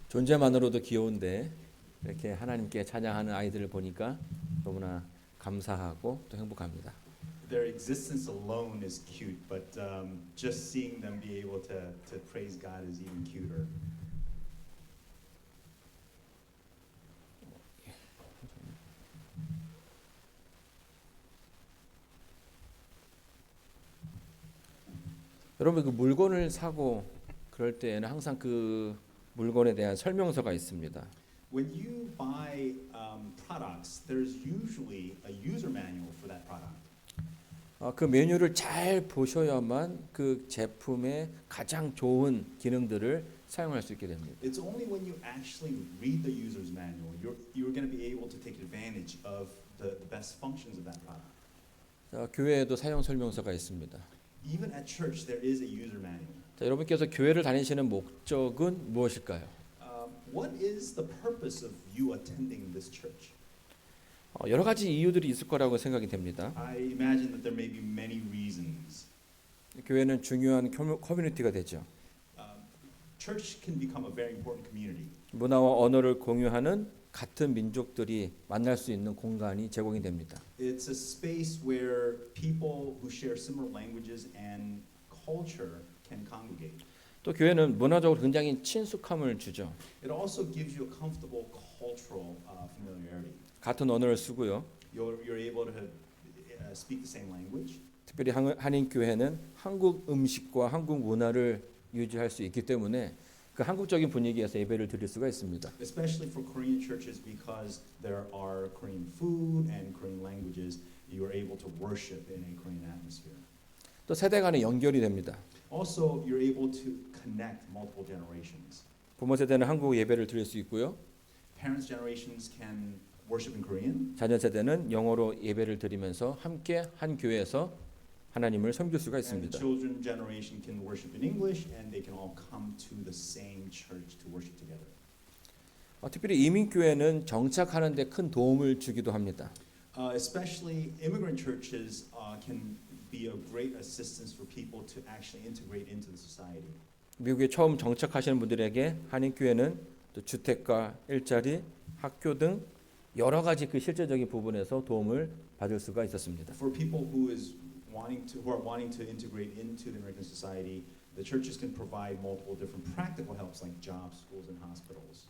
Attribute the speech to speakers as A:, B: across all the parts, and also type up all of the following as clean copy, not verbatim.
A: 존재만으로도 귀여운데 이렇게 하나님께 찬양하는 아이들을 보니까 너무나 감사하고 또 행복합니다.
B: Their existence alone is cute, but just seeing them be able to praise God is even cuter.
A: 여러분 그 물건을 사고 그럴 때에는 항상 그 물건에 대한 설명서가 있습니다.
B: When you buy products, there's usually a user manual for that product.
A: 그 메뉴를 잘 보셔야만 그 제품의 가장 좋은 기능들을 사용할 수 있게 됩니다.
B: It's only when you actually read the user's manual you're going to be able to take advantage of the best functions of that product.
A: 자, 교회에도 사용 설명서가 있습니다.
B: Even at church, there is a user manual.
A: 자, 여러분께서 교회를 다니시는 목적은 무엇일까요?
B: What is the purpose of you attending this church?
A: 여러 가지 이유들이 있을 거라고 생각이 됩니다.
B: I imagine that there may be many reasons.
A: 교회는 중요한 커뮤니티가 되죠.
B: Church can become a very important community.
A: 문화와 언어를 공유하는 같은 민족들이 만날 수 있는 공간이 제공이 됩니다.
B: It's a space where people who share similar languages and culture can congregate.
A: 또 교회는 문화적으로 굉장히 친숙함을 주죠.
B: It also gives you a comfortable cultural familiarity.
A: 같은 언어를 쓰고요.
B: You're able to speak the same language.
A: 특별히 한인 교회는 한국 음식과 한국 문화를 유지할 수 있기 때문에 그 한국적인 분위기에서 예배를 드릴 수가 있습니다.
B: Especially for Korean churches because there are Korean food and Korean languages, you are able to worship in a Korean atmosphere.
A: 또 세대 간의 연결이 됩니다.
B: Also, you're able to connect multiple generations.
A: 부모 세대는 한국 예배를 드릴 수 있고요.
B: Parents' generations can worship in Korean.
A: 자녀 세대는 영어로 예배를 드리면서 함께 한 교회에서 하나님을 섬길 수가
B: And
A: 있습니다.
B: the children generation can worship in English, and they can all come to the same church to worship together.
A: 특별히 이민 교회는 정착하는 데 큰 도움을 주기도 합니다.
B: Especially immigrant churches can be a great assistance for people to actually integrate into the society.
A: 미국에 처음 정착하시는 분들에게 한인 교회는 또 주택과 일자리, 학교 등 여러 가지 그 실제적인 부분에서 도움을 받을 수가 있었습니다.
B: For people who are wanting to integrate into the American society, the churches can provide multiple different practical helps like jobs, schools, and hospitals.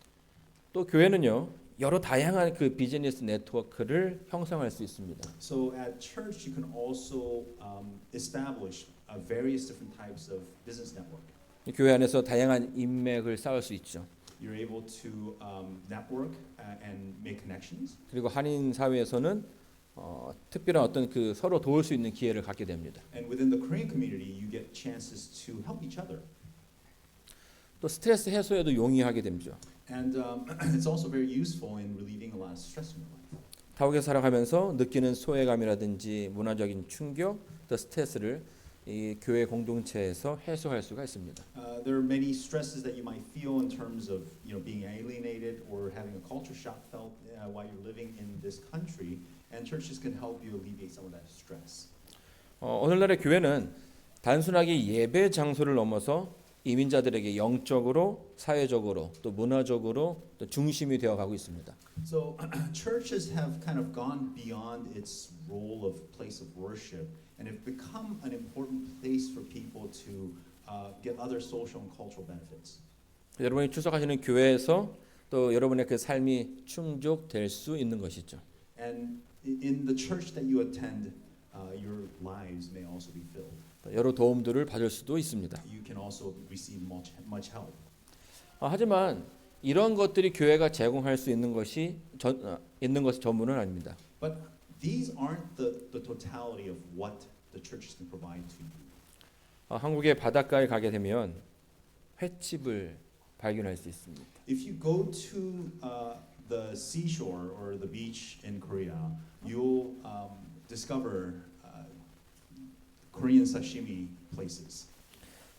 A: 또 교회는요 여러 다양한 그 비즈니스 네트워크를 형성할 수 있습니다.
B: So at church, you can also establish various different types of business network.
A: 교회 안에서 다양한 인맥을 쌓을 수 있죠.
B: You're able to network and make connections.
A: 그리고 한인 사회에서는 특별한 어떤 그 서로 도울 수 있는 기회를 갖게 됩니다.
B: And within the Korean community, you get chances to help each other.
A: 또 스트레스 해소에도 용이하게 되죠.
B: And it's also very useful in relieving a lot of stress in your life.
A: 타국에 살아가면서 느끼는 소외감이라든지 문화적인 충격, 또 스트레스를 이 교회 공동체에서 해소할 수가 있습니다.
B: There are many stresses that you might feel in terms of being alienated or having a culture shock felt while you're living in this country, and churches can help you alleviate some of that stress.
A: 오늘날의 교회는 단순하게 예배 장소를 넘어서 이민자들에게 영적으로, 사회적으로, 또 문화적으로 또 중심이 되어 가고 있습니다.
B: So churches have kind of gone beyond its role of place of worship and have become an important place for people to get other social and cultural benefits.
A: 여러분이 출석하시는 교회에서 또 여러분의 그 삶이 충족될 수 있는 것이죠.
B: And in the church that you attend, your lives may also be filled.
A: 여러 도움들을 받을 수도 있습니다.
B: You can also receive much help.
A: 하지만 이런 것들이 교회가 제공할 수 있는 것이 전부는 아닙니다.
B: But these aren't the totality of what the churches can provide to you.
A: 한국의 바닷가에 가게 되면 횟집을 발견할 수 있습니다.
B: If you go to the seashore or the beach in Korea, you'll discover Korean sashimi places.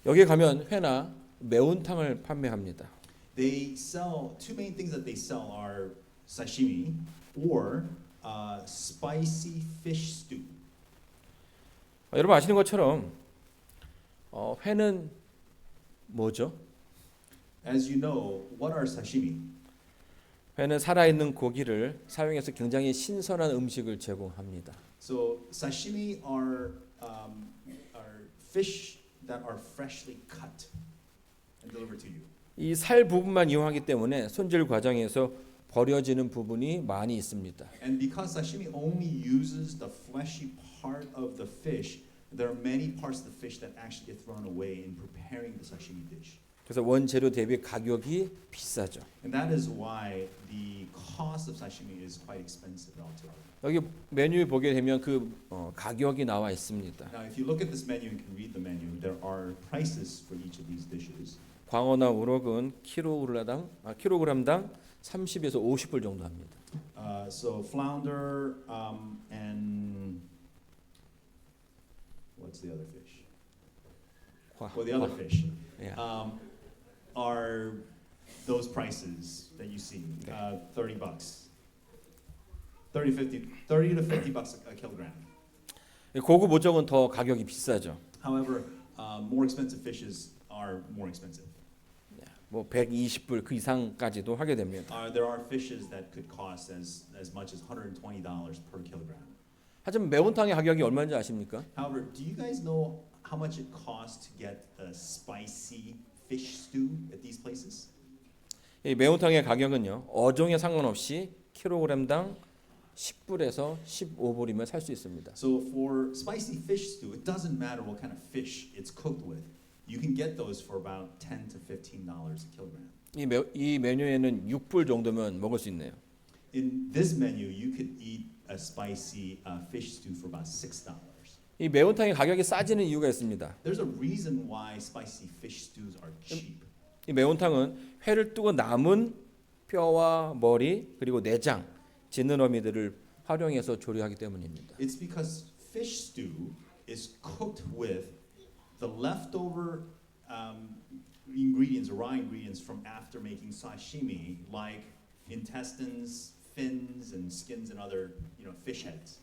A: 여기에 가면 회나 매운탕을 판매합니다.
B: They sell two main things that they sell are sashimi or spicy fish stew.
A: 여러분 아시는 것처럼 회는 뭐죠?
B: As you know, what are sashimi?
A: 회는 살아있는 고기를 사용해서 굉장히 신선한 음식을 제공합니다.
B: So sashimi are fish that are freshly cut and delivered to you.
A: 이 살 부분만 이용하기 때문에 손질 과정에서 버려지는 부분이 많이 있습니다.
B: And because sashimi only uses the fleshy part of the fish, there are many parts of the fish that actually get thrown away in preparing the sashimi dish.
A: 그래서 원재료 대비 가격이 비싸죠.
B: And that is why the cost of sashimi is quite expensive relatively.
A: 여기 메뉴 보게 되면 그 가격이 나와 있습니다.
B: Now, if you look at this menu and can read the menu, there are prices for each of these dishes.
A: 광어나 우럭은 킬로그램당 30에서 50불 정도 합니다.
B: So flounder and what's the other fish? Well, the other fish
A: Yeah.
B: are those prices that you see. $30, 30 to 50 bucks a kilogram.
A: 고급 어종은 더 가격이 비싸죠.
B: However, more expensive fishes are more expensive.
A: 뭐 120불 그 이상까지도 하게 됩니다.
B: There are fishes that could cost as much as $120 per kilogram.
A: 하지만 매운탕의 가격이 얼마인지 아십니까?
B: However, do you guys know how much it costs to get a spicy fish stew at these places?
A: 이 매운탕의 가격은요. 어종에 상관없이 킬로그램당 10불에서 15불이면 살 수 있습니다.
B: So for spicy fish stew, it doesn't matter what kind of fish it's cooked with. You can get those for about $10 to $15 a kilogram.
A: 이 메뉴에는 6불 정도면 먹을 수 있네요.
B: In this menu, you could eat a spicy fish stew for about $6.
A: 이 매운탕의 가격이 싸지는 이유가 있습니다.
B: There's a reason why spicy fish stews are cheap.
A: 이 매운탕은 회를 뜨고 남은 뼈와 머리 그리고 내장, 짖는 어미들을 활용해서 조리하기 때문입니다.
B: It's because fish stew is cooked with the leftover ingredients, raw ingredients from after making sashimi, like intestines, fins, and skins, and other fish heads.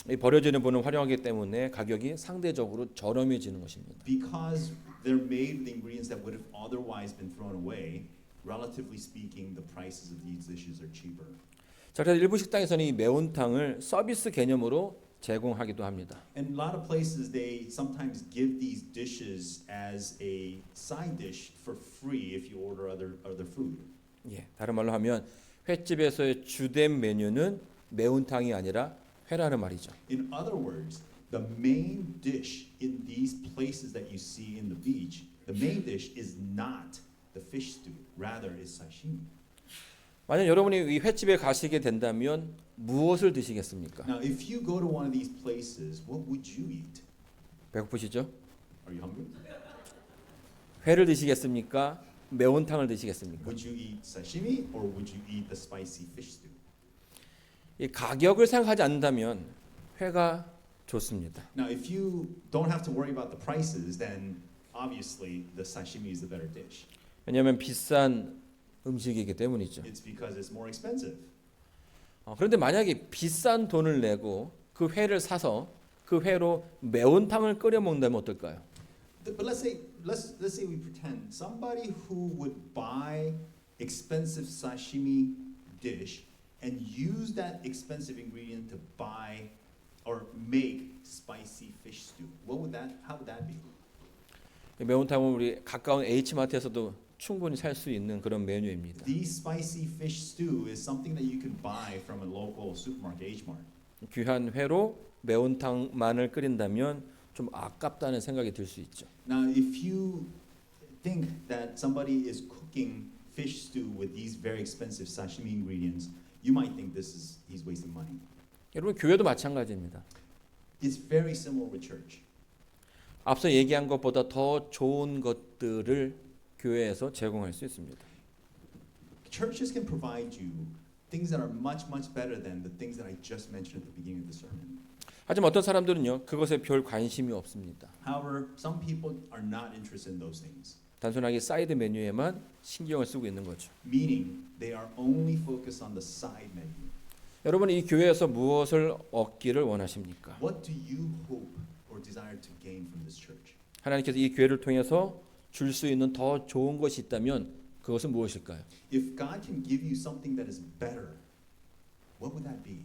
A: 이 버려지는 부분을 활용하기 때문에 가격이 상대적으로 저렴해지는 것입니다.
B: Because they're made with ingredients that would have otherwise been thrown away, relatively speaking, the prices of these dishes are cheaper.
A: 자, 그래서 일부 식당에서는 이 매운탕을 서비스 개념으로 제공하기도 합니다.
B: And a lot of places they sometimes give these dishes as a side dish for free if you order other food.
A: 예, 다른 말로 하면 횟집에서의 주된 메뉴는 매운탕이 아니라 회라는 말이죠.
B: In other words, the main dish in these places that you see in the beach, the main dish is not the fish stew, rather is sashimi.
A: 만약 여러분이 이 횟집에 가시게 된다면 무엇을 드시겠습니까?
B: Now, if you go to one of these places, what would you eat?
A: 배고프시죠?
B: Are you hungry?
A: 회를 드시겠습니까? 매운탕을 드시겠습니까?
B: Would you eat sashimi or would you eat the spicy fish stew?
A: 이 가격을 생각하지 않는다면 회가 좋습니다.
B: Now, if you don't have to worry about the prices, then obviously the sashimi is the better dish.
A: 왜냐하면 비싼 음식이기 때문이죠.
B: It's because it's more expensive.
A: 그런데 만약에 비싼 돈을 내고 그 회를 사서 그 회로 매운탕을 끓여 먹는다면 어떨까요?
B: But let's say we pretend somebody who would buy expensive sashimi dish and use that expensive ingredient to buy or make spicy fish stew. How would that be?
A: 매운탕은 우리 가까운 H마트에서도 충분히 살 수 있는 그런 메뉴입니다.
B: These spicy fish stew is something that you can buy from a local supermarket, H-Mart.
A: 귀한 회로 매운탕만을 끓인다면 좀 아깝다는 생각이 들 수 있죠.
B: Now, if you think that somebody is cooking fish stew with these very expensive sashimi ingredients, you might think he's wasting money.
A: 여러분 교회도 마찬가지입니다.
B: It's very similar with church.
A: 앞서 얘기한 것보다 더 좋은 것들을 교회에서 제공할 수 있습니다.
B: Churches can provide you things that are much better than the things that I just mentioned at the beginning of the sermon.
A: 하지만 어떤 사람들은요 그것에 별 관심이 없습니다.
B: However, some people are not interested in those things.
A: 단순하게 사이드 메뉴에만 신경을 쓰고 있는 거죠.
B: Meaning, they are only focused on the side menu.
A: 여러분 이 교회에서 무엇을 얻기를 원하십니까?
B: What do you hope or desire to gain from this church?
A: 하나님께서 이 교회를 통해서 줄 수 있는 더 좋은 것이 있다면 그것은 무엇일까요?
B: If God can give you something that is better, what would that be?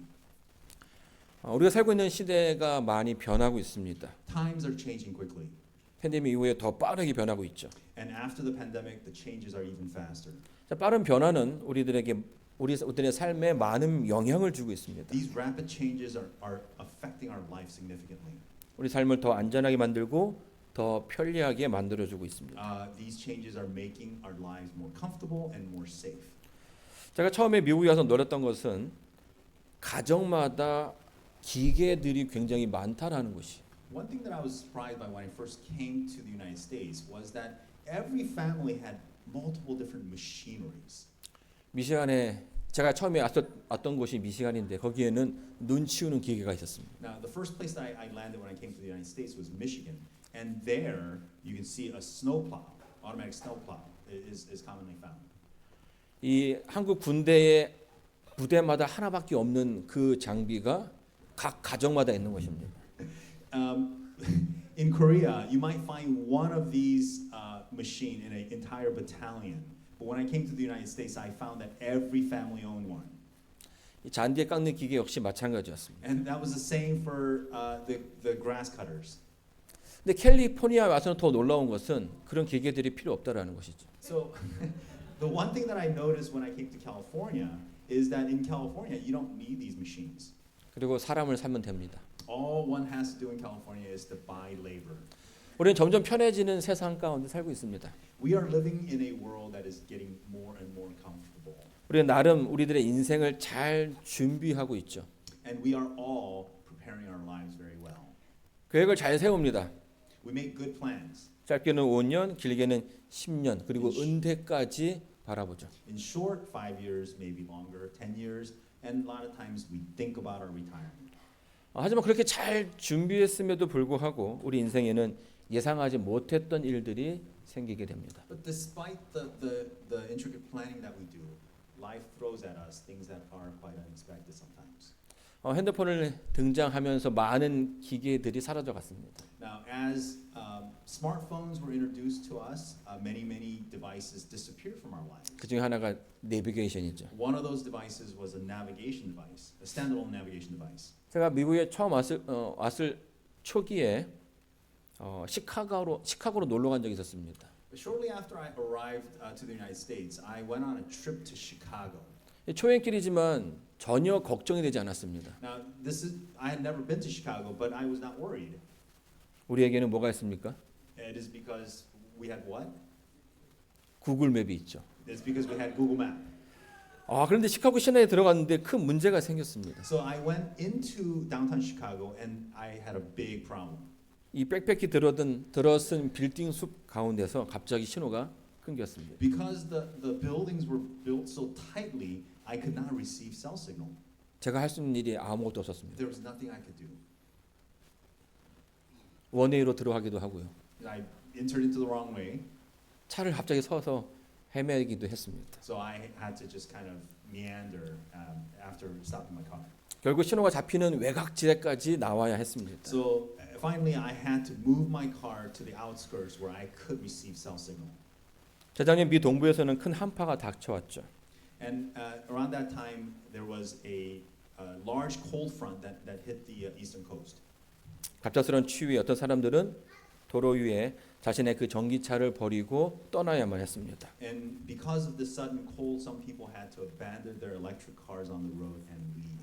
A: 우리가 살고 있는 시대가 많이 변하고 있습니다.
B: Times are changing quickly.
A: 팬데믹 이후에 더 빠르게 변하고 있죠.
B: And after the pandemic, the changes are even faster.
A: 자, 빠른 변화는 우리들의 삶에 많은 영향을 주고 있습니다.
B: These rapid changes are affecting our life significantly.
A: 우리 삶을 더 안전하게 만들고 더 편리하게 만들어주고 있습니다.
B: These changes are making our lives more comfortable and more safe.
A: 제가 처음에 미국에 와서 놀랐던 것은 가정마다 기계들이 굉장히 많다라는 것이.
B: One thing that I was surprised by when I first came to the United States was that every family had multiple different machineries.
A: 미시간에 제가 처음에 왔던 곳이 미시간인데 거기에는 눈 치우는 기계가 있었습니다.
B: Now, the first place that I landed when I came to the United States was Michigan, and there you can see a snowplow, automatic snowplow, is commonly found.
A: 이 한국 군대의 부대마다 하나밖에 없는 그 장비가 각 가정마다 있는 것입니다.
B: In Korea, you might find one of these machine in an entire battalion. But when I came to the United States, I found that every family owned one.
A: 이 잔디에 깎는 기계 역시 마찬가지였습니다.
B: And that was the same for the grass cutters.
A: 근데 캘리포니아 와서는 더 놀라운 것은 그런 기계들이 필요 없다라는 것이죠.
B: So the one thing that I noticed when I came to California is that in California, you don't need these machines.
A: 그리고 사람을 살면 됩니다.
B: All one has to do in California is to buy labor.
A: 우리는 점점 편해지는 세상 가운데 살고 있습니다.
B: We are living in a world that is getting more and more comfortable.
A: 우리는 나름 우리들의 인생을 잘 준비하고 있죠.
B: And we are all preparing our lives very well.
A: 계획을 잘 세웁니다.
B: We make good plans.
A: 짧게는 5년, 길게는 10년, 그리고 은퇴까지 바라보죠.
B: In short, 5 years, maybe longer, 10 years, and a lot of times we think about our retirement.
A: 하지만 그렇게 잘 준비했음에도 불구하고 우리 인생에는 예상하지 못했던 일들이 생기게 됩니다.
B: But despite the intricate planning that we do, life throws at us things that are quite unexpected sometimes.
A: 핸드폰을 등장하면서 많은 기계들이 사라져 갔습니다.
B: Now, as smartphones were introduced to us, many devices disappeared from our lives.
A: 그 중에 하나가 내비게이션이죠.
B: One of those devices was a navigation device, a standalone navigation device.
A: 제가 미국에 처음 왔을 초기에 시카고로 놀러 간 적이 있었습니다.
B: But shortly after I arrived to the United States, I went on a trip to Chicago.
A: 초행길이지만 전혀 걱정이 되지 않았습니다.
B: Now, I had never been to Chicago, but I was not worried.
A: 우리에게는 뭐가 있습니까?
B: It is because we had what?
A: 구글 맵이 있죠.
B: It's because we had Google Map.
A: 그런데 시카고 시내에 들어갔는데 큰 문제가 생겼습니다.
B: So I went into downtown Chicago and I had a big problem.
A: 이 빽빽히 들어선 빌딩 숲 가운데서 갑자기 신호가 끊겼습니다.
B: Because the buildings were built so tightly, I could not receive cell signal.
A: 제가 할 수 있는 일이 아무것도 없었습니다.
B: There was nothing I could do.
A: 원웨이로 들어가기도 하고요.
B: I entered into the wrong way,
A: 차를 갑자기 서서 헤매기도 했습니다.
B: so I had to just kind of meander after stopping my car.
A: 결국 신호가 잡히는 외곽지대까지 나와야 했습니다.
B: So finally, I had to move my car to the outskirts where I could receive cell signal.
A: 재작년 미 동부에서는 큰 한파가 닥쳐왔죠.
B: And around that time, there was a large cold front that hit the eastern coast.
A: 갑작스러운 추위에 어떤 사람들은 도로 위에 자신의 그 전기차를 버리고 떠나야만 했습니다.
B: And because of the sudden cold, some people had to abandon their electric cars on the road and leave.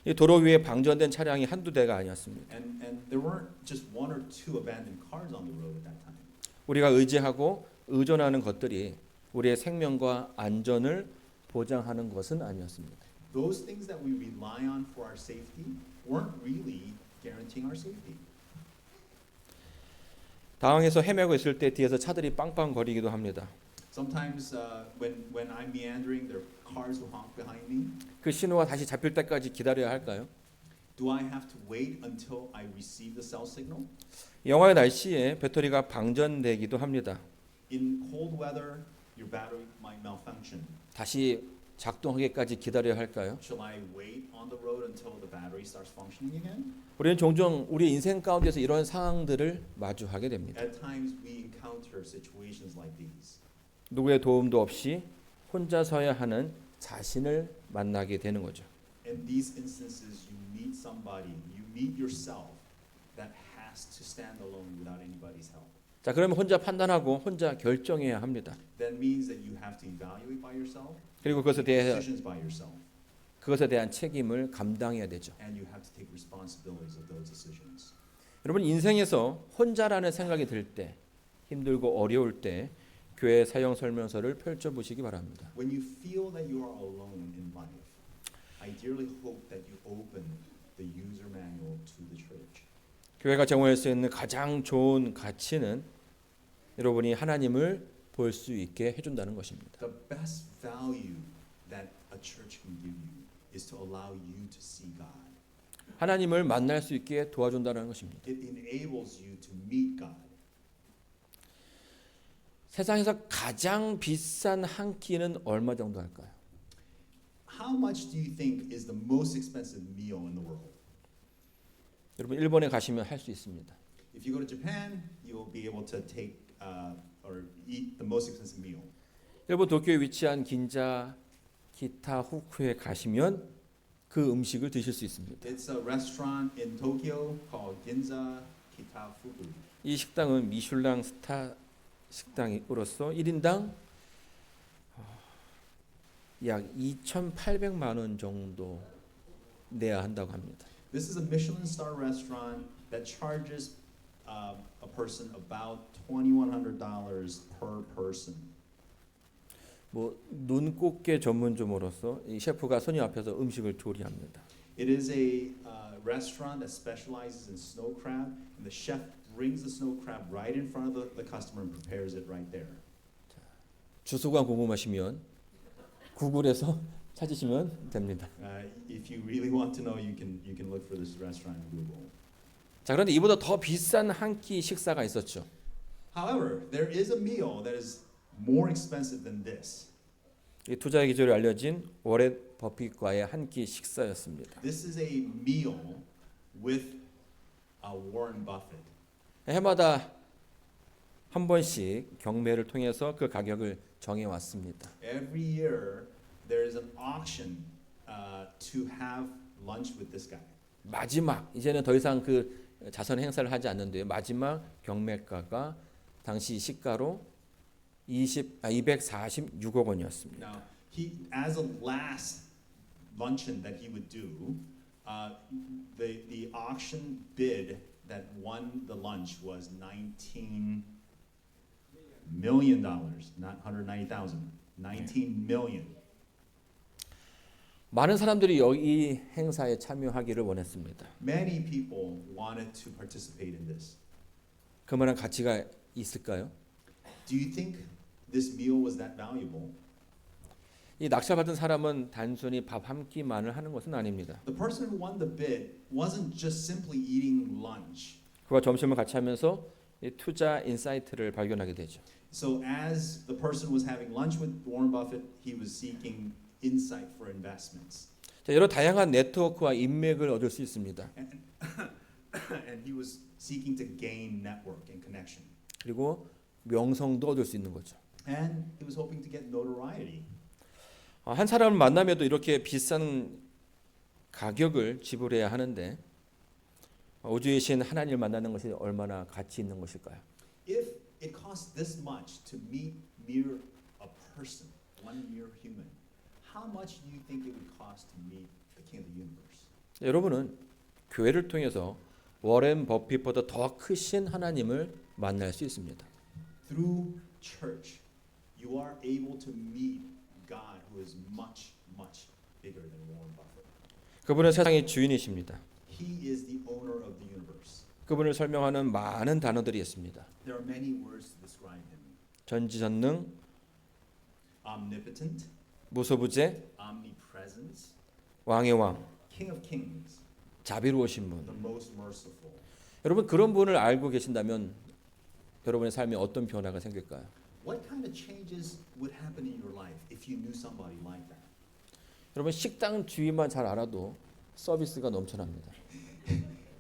A: 이 도로 위에 방전된 차량이 한두 대가 아니었습니다.
B: And there weren't just one or two abandoned cars on the road at that time.
A: 우리가 의지하고 의존하는 것들이 우리의 생명과 안전을 보장하는 것은 아니었습니다.
B: Those things that we rely on for our safety weren't really guaranteeing our safety.
A: 당황해서 헤매고 있을 때 뒤에서 차들이 빵빵거리기도 합니다.
B: Sometimes when I'm meandering, there are cars who honk behind me.
A: 그 신호가 다시 잡힐 때까지 기다려야 할까요?
B: Do I have to wait until I receive the cell signal?
A: 영하의 날씨에 배터리가 방전되기도 합니다.
B: In cold weather, your battery might malfunction.
A: 다시 작동하기까지 기다려야 할까요?
B: Shall I wait on the road until the battery starts functioning again?
A: 우리는 종종 우리 인생 가운데서 이런 상황들을 마주하게 됩니다.
B: At times we encounter situations like these.
A: 누구의 도움도 없이 혼자 서야 하는 자신을 만나게 되는 거죠.
B: In these instances, you meet somebody, you meet yourself that has to stand alone without anybody's help.
A: 자, 그러면 혼자 판단하고 혼자 결정해야 합니다.
B: That means that you have to evaluate by yourself,
A: 그리고 그것에
B: make
A: 대해
B: decisions by yourself,
A: 그것에 대한 책임을 감당해야 되죠.
B: and you have to take responsibilities of those decisions.
A: 여러분 인생에서 혼자라는 생각이 들 때, 힘들고 어려울 때 교회 사용 설명서를 펼쳐 보시기 바랍니다.
B: When you feel that you are alone in life, I dearly hope that you open the user manual to the church.
A: 교회가 제공할 수 있는 가장 좋은 가치는 여러분이 하나님을 볼 수 있게 해준다는 것입니다.
B: The best value that a church can give you is to allow you to see God.
A: 하나님을 만날 수 있게 도와준다는 것입니다.
B: It enables you to meet God.
A: 세상에서 가장 비싼 한 끼는 얼마 정도 할까요?
B: How much do you think is the most expensive meal in the world?
A: 여러분 일본에 가시면 할 수 있습니다.
B: If you go to Japan, you'll be able to take or eat the most expensive meal.
A: 일본 도쿄에 위치한 긴자 기타 후쿠에 가시면 그 음식을 드실 수 있습니다.
B: It's a restaurant in Tokyo called Ginza Kitafuku.
A: 이 식당은 미슐랭 스타 식당으로서 1인당 약 2,800만 원 정도 내야 한다고 합니다.
B: This is a Michelin star restaurant that charges a person about $2,100 per person.
A: 뭐 눈꽃게 전문점으로서 이 셰프가 손님 앞에서 음식을 조리합니다.
B: It is a restaurant that specializes in snow crab, and the chef brings the snow crab right in front of the customer and prepares it right there.
A: 주소가 궁금하시면 구글에서 찾으시면 됩니다.
B: If you really want to know, you can look for this restaurant in Google.
A: 자, 그런데 이보다 더 비싼 한 끼 식사가 있었죠.
B: However, there is a meal that is more expensive than this.
A: 이 투자의 기조를 알려진 워렌 버핏과의 한 끼 식사였습니다.
B: This is a meal with Warren Buffett.
A: 해마다 한 번씩 경매를 통해서 그 가격을 정해 왔습니다.
B: Every year, there is an auction to have lunch with this guy.
A: 마지막 이제는 더 이상 그 자선 행사를 하지 않는데요. 마지막 경매가가 당시 시가로 246억 원이었습니다.
B: Now, as a last luncheon that he would do, the auction bid that won the lunch was $19 million, not 190,000. 19 million.
A: 많은 사람들이 이 행사에 참여하기를 원했습니다.
B: Many people wanted to participate in this.
A: 그만한 가치가 있을까요?
B: Do you think this meal was that valuable?
A: 이 낙찰받은 사람은 단순히 밥 한 끼만을 하는 것은 아닙니다.
B: The person who won the bid wasn't just simply eating lunch.
A: 그와 점심을 같이 하면서 이 투자 인사이트를 발견하게 되죠.
B: So as the person was having lunch with Warren Buffett, he was seeking insight for investments.
A: 자, 여러 다양한 네트워크와 인맥을 얻을 수 있습니다.
B: And he was seeking to gain network and connection.
A: 그리고 명성도 얻을 수 있는 거죠.
B: And he was hoping to get notoriety.
A: 한 사람을 만나면도 이렇게 비싼 가격을 지불해야 하는데 우주의 신 하나님을 만나는 것이 얼마나 가치 있는 것일까요?
B: If it costs this much to meet mere a person, one mere human, how much do you think it would cost to meet the King of the universe?
A: 여러분은 교회를 통해서 워렌 버핏보다 더 크신 하나님을 만날 수 있습니다.
B: Through church, you are able to meet God who is much, much bigger than Warren Buffett.
A: 그분은 세상의 주인이십니다.
B: He is the owner of the universe.
A: 그분을 설명하는 많은 단어들이 있습니다.
B: There are many words to describe him.
A: 전지전능,
B: Omnipotent,
A: 무소부재,
B: omnipresent,
A: 왕의 왕,
B: King of kings,
A: 자비로우신
B: the
A: 분.
B: most merciful.
A: 여러분 그런 분을 알고 계신다면 여러분의 삶에 어떤 변화가 생길까요?
B: What kind of changes would happen in your life if you knew somebody like that?
A: 여러분 식당 주인만 잘 알아도 서비스가 넘쳐납니다.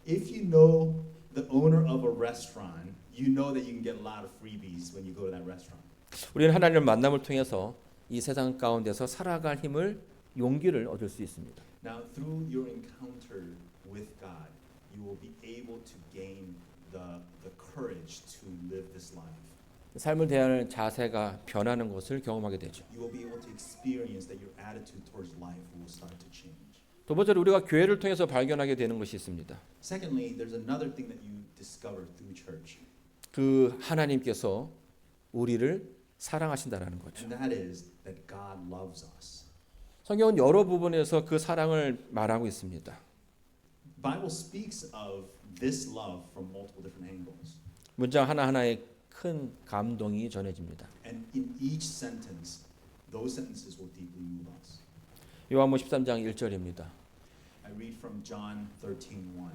B: If you know the owner of a restaurant, you know that you can get a lot of freebies when you go to that restaurant.
A: 우리는 하나님을 만남을 통해서 이 세상 가운데서 살아갈 힘을 용기를 얻을 수 있습니다.
B: Now, through your encounter with God, you will be able to gain the courage to live this life.
A: 삶을 대하는 자세가 변하는 것을 경험하게 되죠.
B: You will be able to experience that your attitude towards life will start to change.
A: 두 번째로 우리가 교회를 통해서 발견하게 되는 것이 있습니다.
B: Secondly, there's another thing that you discover through church,
A: 그 하나님께서 우리를 사랑하신다라는 거죠.
B: and that is that God loves us.
A: 성경은 여러 부분에서 그 사랑을 말하고 있습니다.
B: The Bible speaks of this love from multiple different angles,
A: 문장 하나하나에 큰 감동이 전해집니다.
B: and in each sentence, those sentences will deeply move us.
A: 요한복음 13장 1절입니다.
B: I read from John 13:1.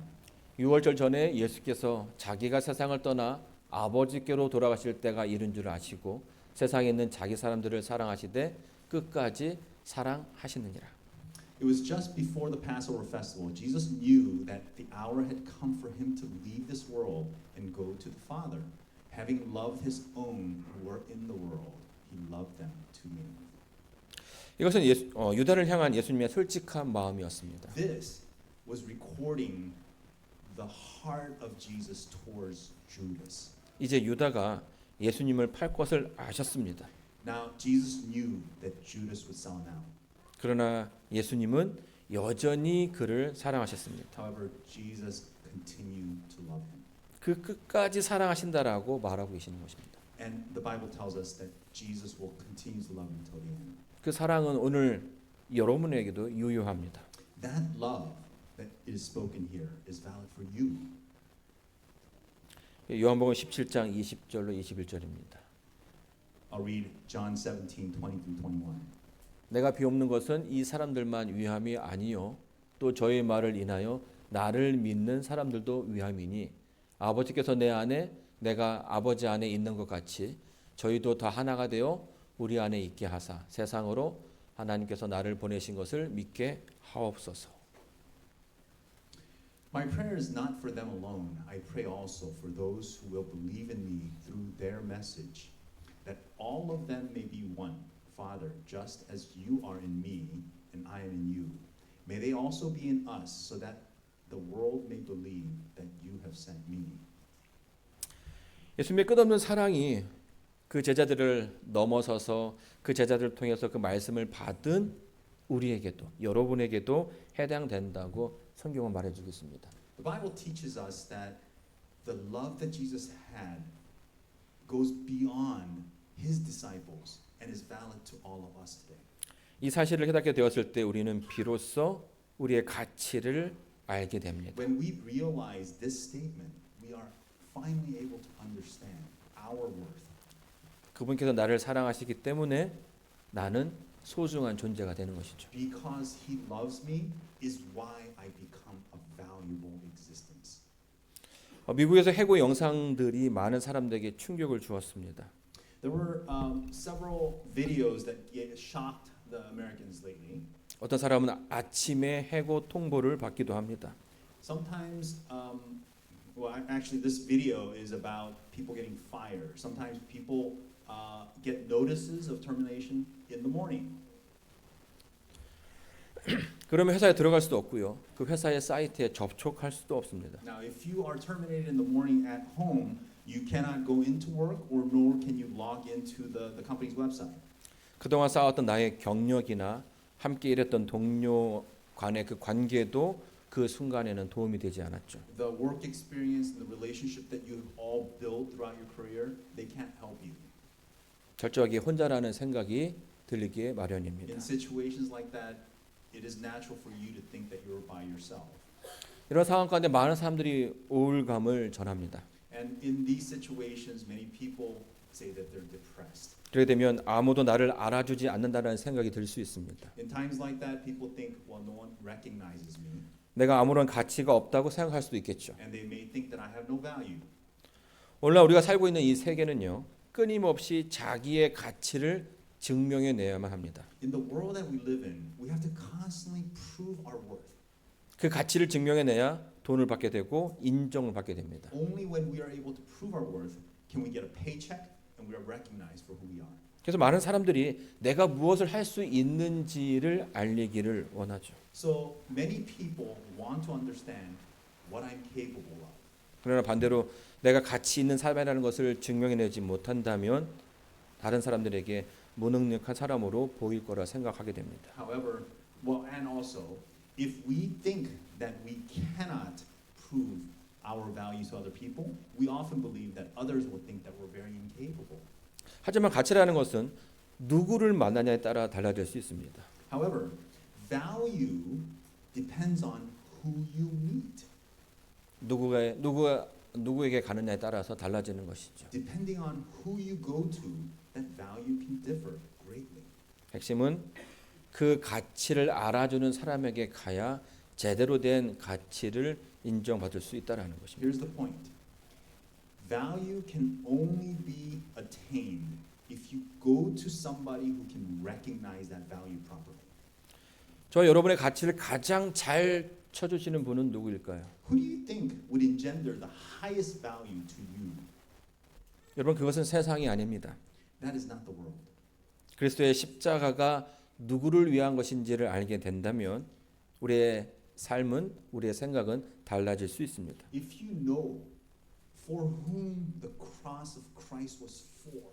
A: 유월절 전에 예수께서 자기가 세상을 떠나 아버지께로 돌아가실 때가 이른 줄 아시고 세상에 있는 자기 사람들을 사랑하시되 끝까지 사랑하시느니라.
B: It was just before the Passover festival. Jesus knew that the hour had come for him to leave this world and go to the Father. Having loved his own who were in the world, he loved them to the end.
A: 이것은 유다를 향한 예수님의 솔직한 마음이었습니다.
B: This was recording the heart of Jesus towards Judas.
A: 이제 유다가 예수님을 팔 것을 아셨습니다.
B: Now Jesus knew that Judas would sell him out.
A: 그러나 예수님은 여전히 그를 사랑하셨습니다.
B: However, Jesus continued to love him.
A: 그 끝까지 사랑하신다라고 말하고 계시는 것입니다.
B: And the Bible tells us that Jesus will continue to love him until the end.
A: 그 사랑은 오늘 여러분에게도 유효합니다.
B: That love that is spoken here is valid for you.
A: 요한복음 17장 20절로 21절입니다.
B: I'll read John 17:20-21.
A: 내가 비옵는 것은 이 사람들만 위함이 아니요 또 저의 말을 인하여 나를 믿는 사람들도 위함이니 아버지께서 내 안에 내가 아버지 안에 있는 것 같이 저희도 다 하나가 되어 우리 안에 있게 하사 세상으로 하나님께서 나를 보내신 것을 믿게 하옵소서.
B: My prayer is not for them alone. I pray also for those who will believe in me through their message, that all of them may be one. Father, just as you are in me and I am in you, may they also be in us, so that the world may believe that you have sent me.
A: 예수님의 끝없는 사랑이 그 제자들을 넘어서서 그 제자들을 통해서 그 말씀을 받은 우리에게도 여러분에게도 해당된다고 성경은 말해주고 있습니다.
B: The Bible teaches us that the love that Jesus had goes beyond his disciples and is valid to all of us today.
A: 이 사실을 깨닫게 되었을 때 우리는 비로소 우리의 가치를 알게 됩니다.
B: When we realize this statement, we are finally able to understand our worth.
A: 그분께서 나를 사랑하시기 때문에 나는 소중한 존재가 되는 것이죠.
B: Because he loves me is why I become a valuable existence.
A: 미국에서 해고 영상들이 많은 사람들에게 충격을 주었습니다.
B: There were several videos that shocked the Americans lately.
A: 어떤 사람은 아침에 해고 통보를 받기도 합니다.
B: Sometimes, actually, this video is about people getting fired. Sometimes people get notices of termination in the morning.
A: 그러면 회사에 들어갈 수도 없고요. 그 회사의 사이트에 접촉할 수도 없습니다.
B: Now, if you are terminated in the morning at home, you cannot go into work, or nor can you log into the company's website.
A: 그동안 쌓았던 나의 경력이나 함께 일했던 동료 간의 그 관계도 그 순간에는 도움이 되지 않았죠.
B: The work experience and the relationship that you've all built throughout your career, they can't help you.
A: 철저하게 혼자라는 생각이 들리기에 마련입니다.
B: In situations like that, it is natural for you to think that you're by yourself.
A: 이런 상황 가운데 많은 사람들이 우울감을 전합니다.
B: And in these situations, many people say that they're depressed.
A: 그렇게 되면 아무도 나를 알아주지 않는다는 생각이 들 수 있습니다.
B: In times like that, people think, well, no one recognizes me,
A: 내가 아무런 가치가 없다고 생각할 수도 있겠죠.
B: and they may think that I have no value.
A: 오늘날 우리가 살고 있는 이 세계는요, 끊임없이 자기의 가치를 증명해 내야만 합니다.
B: In the world that we live in, we have to constantly prove our worth.
A: 그 가치를 증명해 내야 돈을 받게 되고 인정을 받게 됩니다.
B: Only when we are able to prove our worth can we get a paycheck and we are recognized for who we are.
A: 그래서 많은 사람들이 내가 무엇을 할 수 있는지를 알리기를 원하죠.
B: So many people want to understand what I'm capable of.
A: 그러나 반대로 내가 가치 있는 삶이라는 것을 증명해내지 못한다면 다른 사람들에게 무능력한 사람으로 보일 거라 생각하게 됩니다.
B: However, well, and also, if we think that we cannot prove our value to other people, we often believe that others will think that we're very incapable.
A: 하지만 가치라는 것은 누구를 만나냐에 따라 달라질 수 있습니다.
B: However, value depends on who you meet.
A: 누구에게 가느냐에 따라서 달라지는 것이죠.
B: Depending on who you go to, that value can differ greatly.
A: 핵심은 그 가치를 알아주는 사람에게 가야 제대로 된 가치를 인정받을 수 있다라는 것입니다.
B: Here's the point. Value can only be attained if you go to somebody who can recognize that value properly.
A: 저 여러분의 가치를 가장 잘 쳐주시는 분은 누구일까요?
B: Who do you think would engender the highest value to you?
A: 여러분 그것은 세상이 아닙니다.
B: That is not the world.
A: 그리스도의 십자가가 누구를 위한 것인지를 알게 된다면 우리의 삶은 우리의 생각은 달라질 수 있습니다.
B: If you know for whom the cross of Christ was for,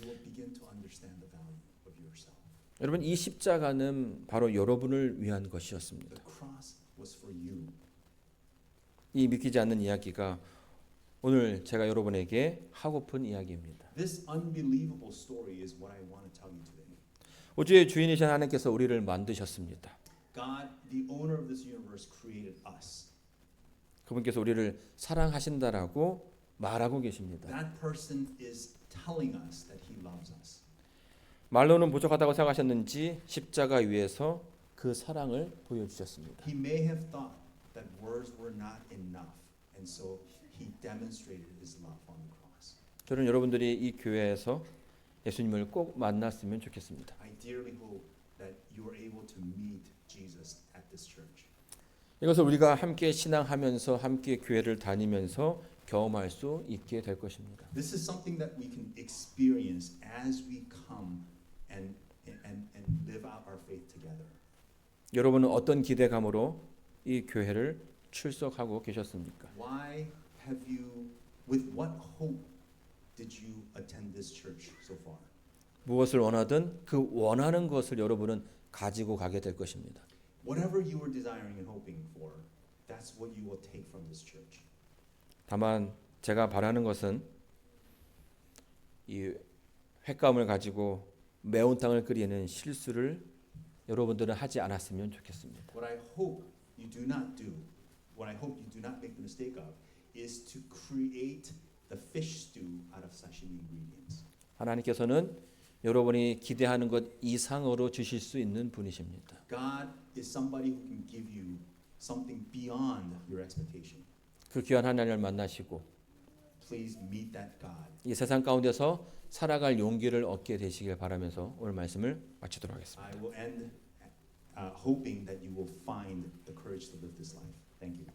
B: you will begin to understand the value of yourself.
A: 여러분 이 십자가는 바로 여러분을 위한 것이었습니다.
B: The cross was for you.
A: 이 믿기지 않는 이야기가 오늘 제가 여러분에게 하고픈 이야기입니다.
B: This unbelievable story is what I want to tell you today.
A: 우주의 주인이신 하나님께서 우리를 만드셨습니다.
B: God, the owner of this universe, created us.
A: 그분께서 우리를 사랑하신다라고 말하고 계십니다.
B: That person is telling us that he loves us.
A: 말로는 부족하다고 생각하셨는지 십자가 위에서 그 사랑을 보여주셨습니다.
B: He may have thought that words were not enough, and so he demonstrated his love on the cross.
A: 저는 여러분들이 이 교회에서 예수님을 꼭 만났으면 좋겠습니다.
B: I dearly hope that you are able to meet Jesus at this church.
A: 이것을 우리가 함께 신앙하면서 함께 교회를 다니면서 경험할 수 있게 될 것입니다.
B: This is something that we can experience as we come and live out our faith together.
A: 여러분은 어떤 기대감으로 이 교회를 출석하고 계셨습니까?
B: Why have you, with what hope did you attend this church so far?
A: 무엇을 원하든 그 원하는 것을 여러분은 가지고 가게 될 것입니다.
B: Whatever you were desiring and hoping for, that's what you will take from this church.
A: 다만 제가 바라는 것은 이 횟감을 가지고 매운탕을 끓이는 실수를 여러분들은 하지 않았으면 좋겠습니다.
B: What I hope you do not do, what I hope you do not make the mistake of, is to create the fish stew out of sashimi ingredients.
A: 하나님께서는 여러분이 기대하는 것 이상으로 주실 수 있는 분이십니다.
B: God is somebody who can give you something beyond your expectation.
A: 그 귀한 하나님을 만나시고
B: Please meet that God.
A: 이 세상 가운데서 살아갈 용기를 얻게 되시길 바라면서 오늘 말씀을 마치도록 하겠습니다.
B: I will end hoping that you will find the courage to live this life. Thank you.